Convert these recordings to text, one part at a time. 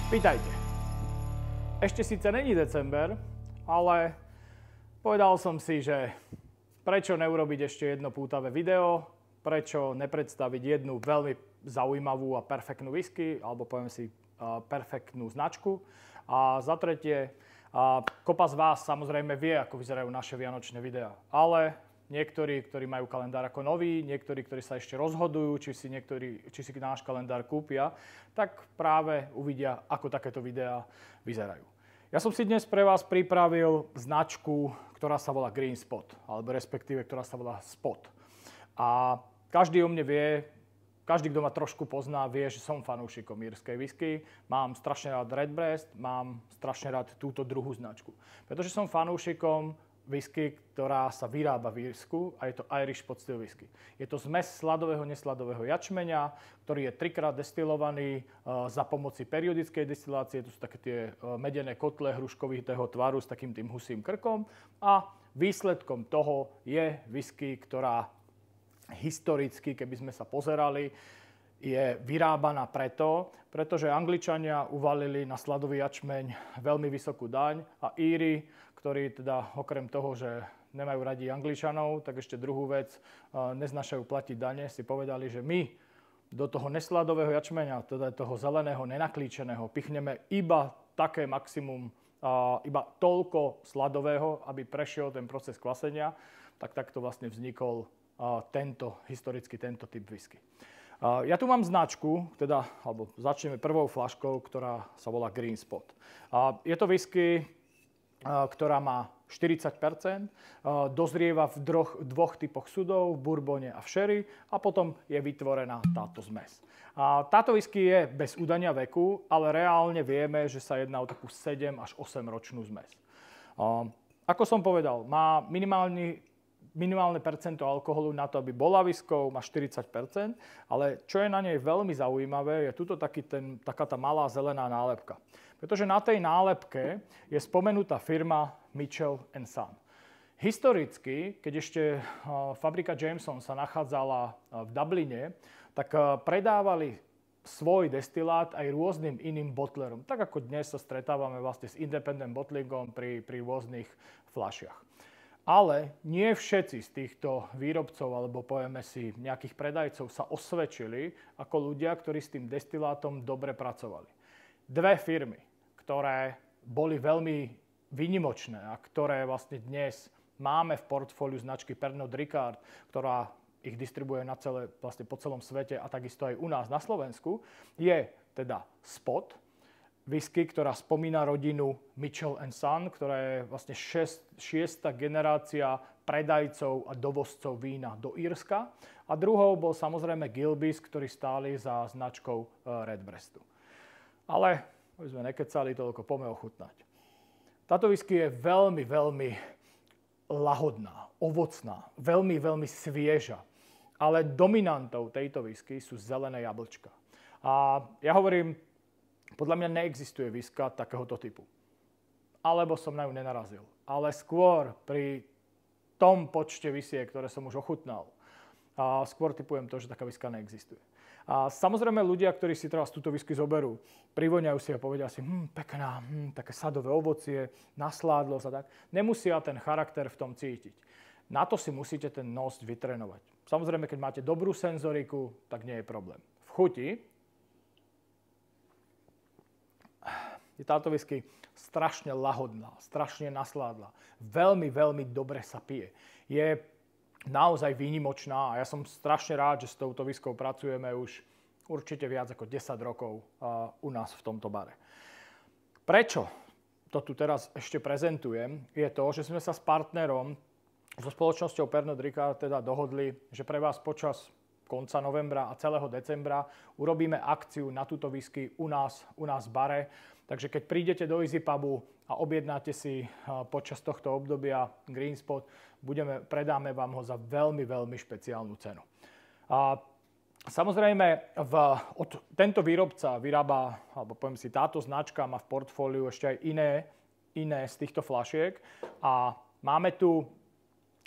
Vítajte. Ešte síce není december, ale povedal som si, že prečo neurobiť ešte jedno pútavé video, prečo nepredstaviť jednu veľmi zaujímavú a perfektnú whisky, alebo poviem si perfektnú značku. A za tretie, kopa z vás samozrejme vie, ako vyzerajú naše vianočné videá, ale niektorí, ktorí majú kalendár ako nový, niektorí, ktorí sa ešte rozhodujú, či si náš kalendár kúpia, tak práve uvidia, ako takéto videá vyzerajú. Ja som si dnes pre vás pripravil značku, ktorá sa volá Green Spot, alebo respektíve, ktorá sa volá Spot. A každý o mne vie, každý, kto ma trošku pozná, vie, že som fanúšikom írskej whisky. Mám strašne rád Redbreast, mám strašne rád túto druhú značku. Pretože som fanúšikom whisky, ktorá sa vyrába v Írsku, a je to Irish Pot Still whisky. Je to zmes sladového, nesladového jačmeňa, ktorý je trikrát destilovaný za pomoci periodickej destilácie. To sú také tie medené kotle hruškovitého tvaru s takým tým husým krkom. A výsledkom toho je whisky, ktorá historicky, keby sme sa pozerali, je vyrábaná pretože Angličania uvalili na sladový jačmeň veľmi vysokú daň a Íri, ktorí teda okrem toho, že nemajú radi Angličanov, tak ešte druhú vec, neznášajú platiť dane, si povedali, že my do toho nesladového jačmeňa, teda toho zeleného, nenaklíčeného, pichneme iba také maximum, iba toľko sladového, aby prešiel ten proces kvasenia, tak takto vlastne vznikol historicky tento typ whisky. Ja tu mám značku, alebo začneme prvou fľaškou, ktorá sa volá Green Spot. Je to whisky, ktorá má 40%, dozrieva v dvoch typoch sudov, v bourbone a v sherry a potom je vytvorená táto zmes. Táto whisky je bez udania veku, ale reálne vieme, že sa jedná o takú 7 až 8 ročnú zmes. Ako som povedal, má minimálne percento alkoholu na to, aby bola whiskou, má 40%, ale čo je na nej veľmi zaujímavé, je tuto taká tá malá zelená nálepka. Pretože na tej nálepke je spomenutá firma Mitchell & Son. Historicky, keď ešte fabrika Jameson sa nachádzala v Dubline, tak predávali svoj destilát aj rôznym iným bottlerom. Tak ako dnes sa stretávame vlastne s independent bottlingom pri rôznych fľašiach. Ale nie všetci z týchto výrobcov, alebo povieme si nejakých predajcov, sa osvedčili ako ľudia, ktorí s tým destilátom dobre pracovali. Dve firmy, ktoré boli veľmi výnimočné a ktoré vlastne dnes máme v portfóliu značky Pernod Ricard, ktorá ich distribuuje vlastne po celom svete a takisto aj u nás na Slovensku, je teda Spot, whisky, ktorá spomína rodinu Mitchell & Son, ktorá je vlastne šiesta generácia predajcov a dovozcov vína do Írska. A druhou bol samozrejme Gilbey's, ktorí stáli za značkou Redbreastu. Ale aby sme nekecali toľko, poďme ochutnať. Táto whisky je veľmi, veľmi lahodná, ovocná, veľmi, veľmi svieža. Ale dominantou tejto whisky sú zelené jablčka. A ja hovorím, podľa mňa neexistuje whisky takéhoto typu. Alebo som na ňu nenarazil. Ale skôr pri tom počte whiskiek, ktoré som už ochutnal, skôr typujem to, že taká whisky neexistuje. A samozrejme ľudia, ktorí si teraz túto whisky zoberú, privoňajú si a povedia si, pekná, také sadové ovocie, nasládlosť a tak. Nemusia ten charakter v tom cítiť. Na to si musíte ten nos vytrénovať. Samozrejme, keď máte dobrú senzoriku, tak nie je problém. V chuti je táto whisky strašne lahodná, strašne nasládla. Veľmi, veľmi dobre sa pije. Je naozaj výnimočná a ja som strašne rád, že s touto whiskou pracujeme už určite viac ako 10 rokov u nás v tomto bare. Prečo to tu teraz ešte prezentujem, je to, že sme sa s partnerom, so spoločnosťou Pernod Ricard teda dohodli, že pre vás počas konca novembra a celého decembra urobíme akciu na túto whisky u nás v bare. Takže keď prídete do Easy Pubu a objednáte si počas tohto obdobia Green Spot, predáme vám ho za veľmi, veľmi špeciálnu cenu. Samozrejme, tento výrobca vyrába, alebo poviem si, táto značka má v portfóliu ešte aj iné z týchto fľašiek. A máme tu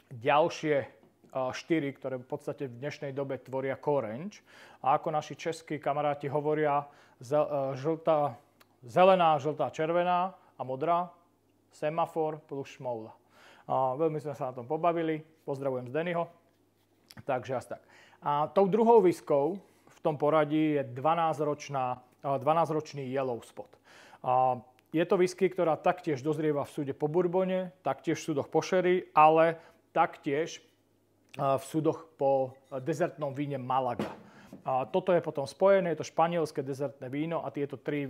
ďalšie 4, ktoré v podstate v dnešnej dobe tvoria Core Range. A ako naši českí kamaráti hovoria, zelená, žltá, červená a modrá, semafor plus šmoula. Veľmi sme sa na tom pobavili, pozdravujem z Dennyho, takže asi tak. A tou druhou whiskou v tom poradí je 12-ročný Yellow Spot. Je to whisky, ktorá taktiež dozrieva v súde po bourbone, taktiež v súdoch po sherry, ale taktiež v súdoch po dezertnom víne Malaga. Toto je potom spojené, je to španielské dezertné víno a tieto tri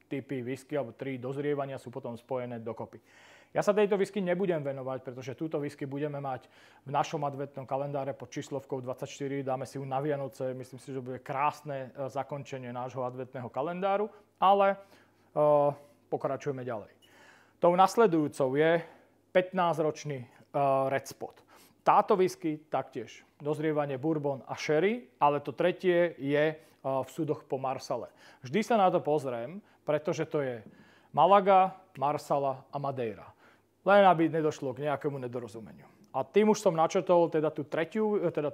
typy whisky alebo tri dozrievania sú potom spojené dokopy. Ja sa tejto whisky nebudem venovať, pretože túto whisky budeme mať v našom adventnom kalendáre pod číslovkou 24. Dáme si ju na Vianoce, myslím si, že bude krásne zakončenie nášho adventného kalendáru, ale pokračujeme ďalej. Tou nasledujúcou je 15-ročný Red Spot. Táto whisky taktiež dozrievanie bourbon a sherry, ale to tretie je v súdoch po Marsale. Vždy sa na to pozriem, pretože to je Malaga, Marsala a Madeira. Len aby nedošlo k nejakému nedorozumeniu. A tým už som načrtol teda tú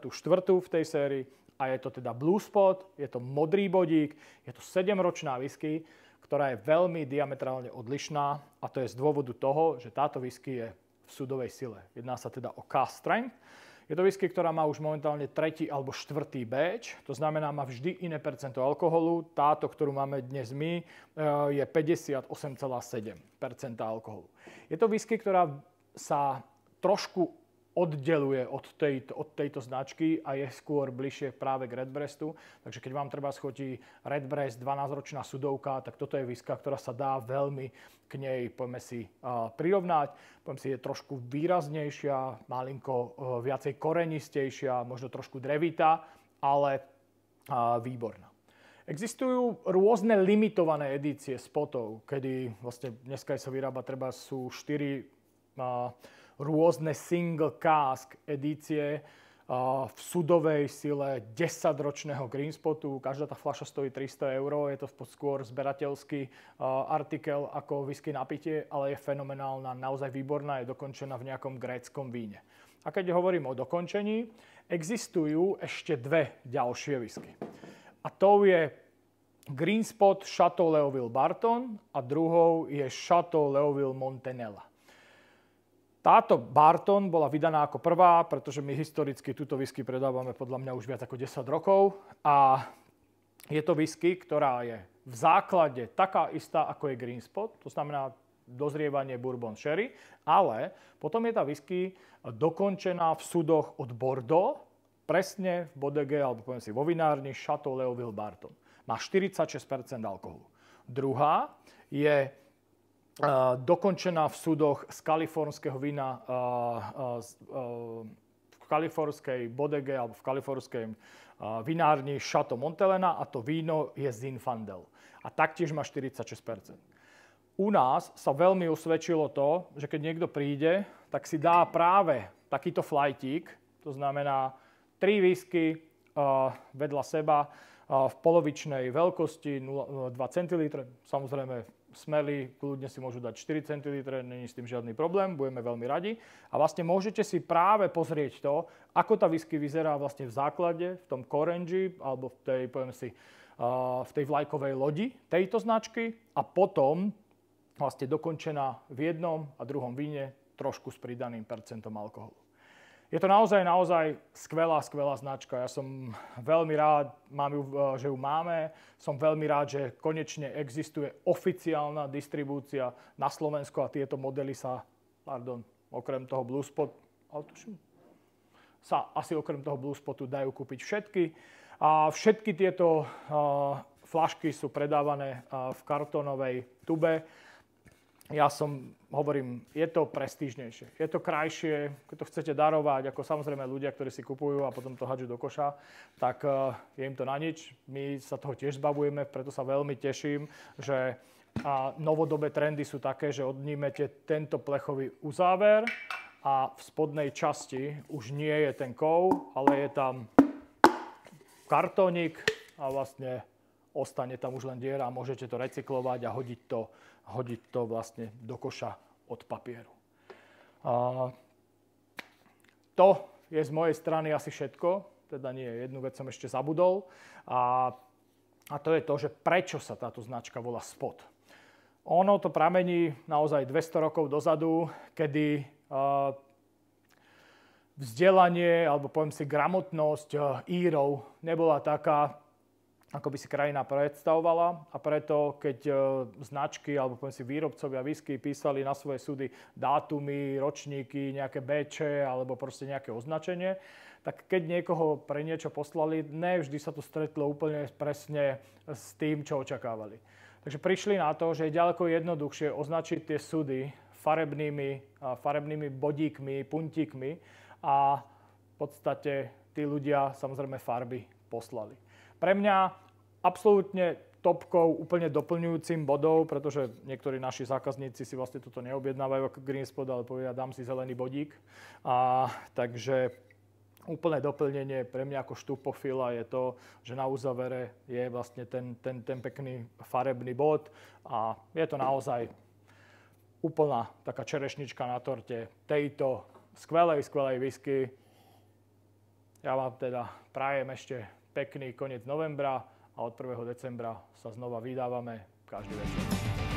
štvrtú v tej sérii a je to teda Blue Spot, je to modrý bodík, je to 7-ročná whisky, ktorá je veľmi diametrálne odlišná a to je z dôvodu toho, že táto whisky je v súdovej sile. Jedná sa teda o cask strength. Je to whisky, ktorá má už momentálne 3. alebo 4. batch, to znamená, má vždy iné percento alkoholu. Táto, ktorú máme dnes my, je 58,7% alkoholu. Je to whisky, ktorá sa trošku oddeluje od tejto značky a je skôr bližšie práve k Redbreastu. Takže keď vám treba schotí Redbreast 12-ročná sudovka, tak toto je whisky, ktorá sa dá veľmi k nej, poďme si, prirovnať. Poďme si, je trošku výraznejšia, malinko viacej korenistejšia, možno trošku drevitá, ale výborná. Existujú rôzne limitované edície spotov, kedy vlastne dneska sa vyrába, treba sú 4 rôzne single cask edície v sudovej sile 10-ročného green spotu. Každá tá fľaša stojí 300 €, je to skôr zberateľský artikel ako whisky na pitie, ale je fenomenálna, naozaj výborná, je dokončená v nejakom gréckom víne. A keď hovorím o dokončení, existujú ešte dve ďalšie whisky. A to je Green Spot Chateau Leoville Barton a druhou je Chateau Leoville Montenella. Táto Barton bola vydaná ako prvá, pretože my historicky túto whisky predávame podľa mňa už viac ako 10 rokov a je to whisky, ktorá je v základe taká istá ako je Green Spot, to znamená dozrievanie bourbon sherry, ale potom je tá whisky dokončená v sudoch od Bordeaux, presne v bodege, alebo poviem si vo vinárni Chateau Leoville Barton. Má 46% alkoholu. Druhá je dokončená v súdoch z kalifornského vína v kalifornskej bodege alebo v kalifornskej vinárni Chateau Montelena a to víno je Zinfandel. A taktiež má 46%. U nás sa veľmi usvedčilo to, že keď niekto príde, tak si dá práve takýto flightík, to znamená 3 whisky vedľa seba v polovičnej veľkosti 2 centilítre, samozrejme smeli, kľudne si môžu dať 4 centilítre, není s tým žiadny problém, budeme veľmi radi. A vlastne môžete si práve pozrieť to, ako tá whisky vyzerá vlastne v základe, v tom korenži, alebo v tej, poviem si, v tej vlajkovej lodi tejto značky a potom vlastne dokončená v jednom a druhom víne trošku s pridaným percentom alkoholu. Je to naozaj skvelá značka. Ja som veľmi rád, že ju máme. Som veľmi rád, že konečne existuje oficiálna distribúcia na Slovensku a tieto modely sa, okrem toho Blue Spot, sa asi okrem toho Blue Spotu dajú kúpiť všetky. A všetky tieto fľašky sú predávané v kartónovej tube. Ja hovorím, je to prestížnejšie, je to krajšie, keď to chcete darovať, ako samozrejme ľudia, ktorí si kupujú a potom to hádžu do koša, tak je im to na nič. My sa toho tiež zbavujeme, preto sa veľmi teším, že novodobé trendy sú také, že odnímete tento plechový uzáver a v spodnej časti už nie je ten kov, ale je tam kartónik a vlastne ostane tam už len diera a môžete to recyklovať a hodiť to vlastne do koša od papieru. To je z mojej strany asi všetko, teda nie, jednu vec som ešte zabudol. A A to je to, že prečo sa táto značka volá Spot. Ono to pramení naozaj 200 rokov dozadu, kedy vzdelanie, alebo poviem si gramotnosť Írov nebola taká, ako by si krajina predstavovala. A preto, keď značky, alebo poviem si výrobcovia whisky písali na svoje súdy dátumy, ročníky, nejaké béče, alebo proste nejaké označenie, tak keď niekoho pre niečo poslali, ne vždy sa to stretlo úplne presne s tým, čo očakávali. Takže prišli na to, že je ďaleko jednoduchšie označiť tie súdy farebnými bodíkmi, puntíkmi a v podstate tí ľudia samozrejme farby poslali. Pre mňa absolútne topkou, úplne doplňujúcim bodov, pretože niektorí naši zákazníci si vlastne toto neobjednávajú ako Green Spot, ale povedia, dám si zelený bodík. Takže úplné doplnenie pre mňa ako štupofila je to, že na uzavere je vlastne ten pekný farebný bod a je to naozaj úplná taká čerešnička na torte tejto skvelej whisky. Ja vám teda prajem ešte pekný koniec novembra a od 1. decembra sa znova vydávame každý večer.